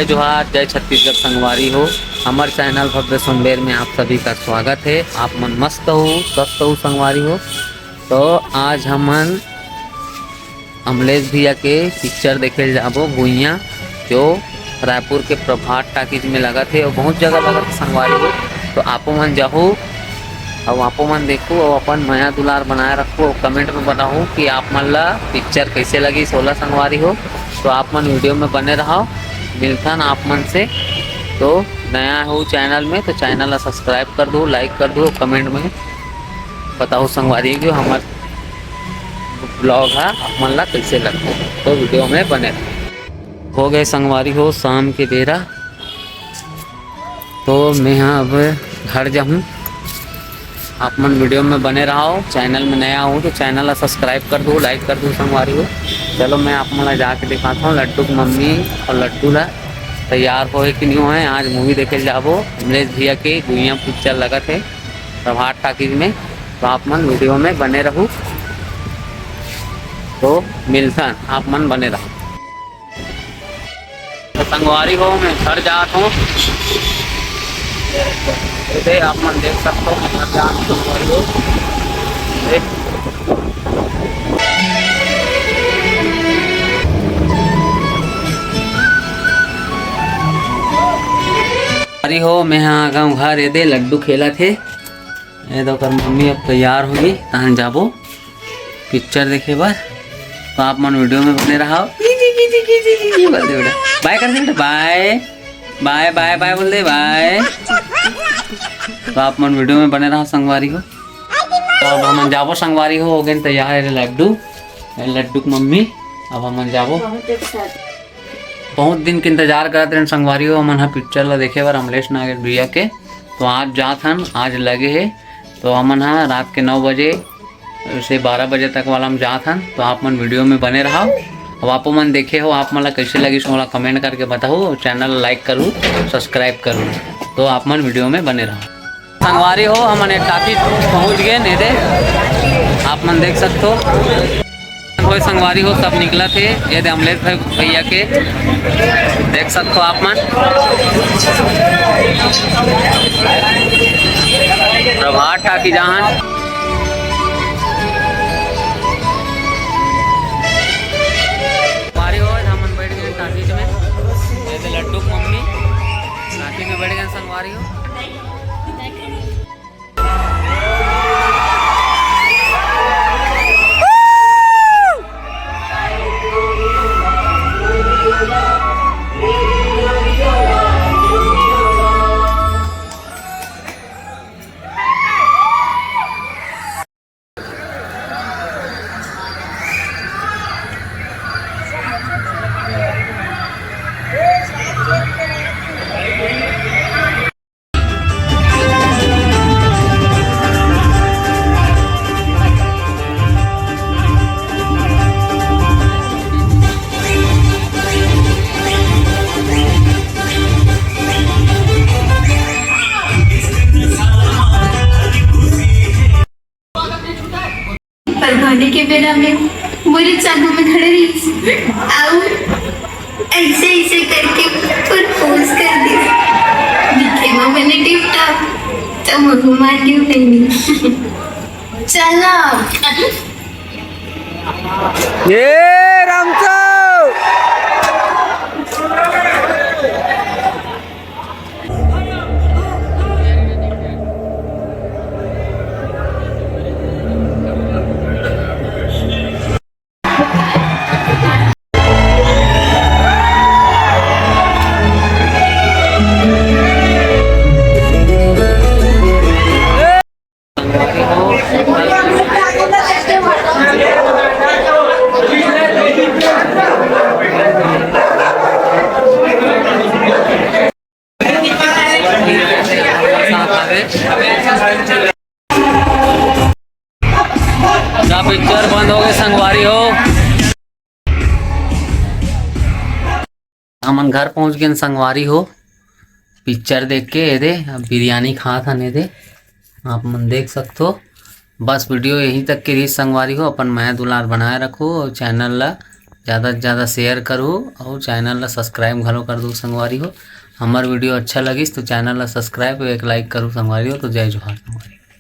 जय जोहार, जय छत्तीसगढ़ संगवारी हो। हमारे चैनल भव्य सुंबेर में आप सभी का स्वागत है। आप मन मस्त हो, स्वस्थ हो संगवारी हो। तो आज हमन अमलेश भैया के पिक्चर देखे जाबो गुइया, जो रायपुर के प्रभात टाकीज में लगा थे और बहुत जगह लगा थे संगवारी हो। तो आपो मन जाहो और आपो मन देखो और अपन माया दुलार बनाए रखो और कमेंट में बताओ कि आप मन ला पिक्चर कैसे लगी 16 संगवारी हो। तो आप मन वीडियो में बने रहो, मिलथन आप मन से। तो नया हो चैनल में तो चैनल ला सब्सक्राइब कर दो, लाइक कर दो, कमेंट में बताओ संगवारी जो हमार ब्लॉग है आप मन ला कैसे लगता। तो वीडियो में बने रहो। हो गए संगवारी हो शाम के बेरा, तो मैं यहाँ अब घर जाऊँ। आप मन वीडियो में बने रहो। चैनल में नया हो तो चैनल ला सब्सक्राइब कर दो, लाइक कर दो संगवारी हो। चलो मैं आप मन ला जाके दिखाता हूँ लड्डू की मम्मी और लड्डू ला तैयार होए कि नहीं होए। आज मूवी देखे जाबो अमलेश भैया के गुइया पिक्चर लगा थे प्रभात टाकीज में। तो आप मन वीडियो में बने रहो, तो मिलता आप मन बने रहो। तो संगवारी हो मैं घर जाता हूँ, आप मन देख सकते हो घर जाता संगवारी हो। अरे हो मैं यहाँ आ गया घर। ये दे लड्डू खेला थे, ये तो कर मम्मी अब तैयार होगी तहन जाबो पिक्चर देखे बार। तो आप मन वीडियो में बने रहो। बोल दे बेटा बाय कर दे बेटा, बाय बाय बाय बाय बोल दे बाय। तो आप मन वीडियो में बने रहो संगवारी हो। तो अब हम जाबो संगवारी हो गए तैयार है लड्डू, लड्डू की मम्मी। अब हम जाबो, बहुत दिन के इंतजार करते हैं संगवारी हो हमन पिक्चर ला देखे बार अमलेश नागर भैया के। तो आज जात हन, आज लगे है। तो हमन रात के 9 बजे से 12 बजे तक वाला हम जात हन। तो आप मन वीडियो में बने रहो। अब आप मन देखे हो आप मन ला कैसे लगी सोला कमेंट करके बताओ। चैनल लाइक करूँ, सब्सक्राइब करूँ। तो आप मन वीडियो में बने रहो। संगवारी हो हमन एक टाकी पहुँच गए नहीं दे, आप मन देख सकते हो। कोई संगवारी हो सब निकला थे ये दे अमलेश भैया के, देख सकते हो आप मन। प्रभात टाकी जहां हमन बैठ गए टाकी में। ये दे लड्डू मम्मी टाकी में बैठ गए संगवारी हो। परभाने के बेरा में मेरे चाकू में खड़े रही और ऐसे ऐसे करके प्रपोज कर दी। दिखे वो मैंने टिप टॉप तो मुझे मार क्यों नहीं। चला ये रामचो पिक्चर बंद हो गए संगवारी हो। हमन घर पहुंच गए संगवारी हो पिक्चर देख के। ये दे बिरयानी खा था ने दे आप मन देख सकते हो। बस वीडियो यहीं तक के रही संगवारी हो। अपन माया दुलार बनाए रखो और चैनल ला ज़्यादा से ज़्यादा शेयर करो और चैनल ला सब्सक्राइब घलो कर दो संगवारी हो। हमार वीडियो अच्छा लगिस तो चैनल ला सब्सक्राइब एक लाइक करो संगवारी हो। तो जय जोहार संगवारी।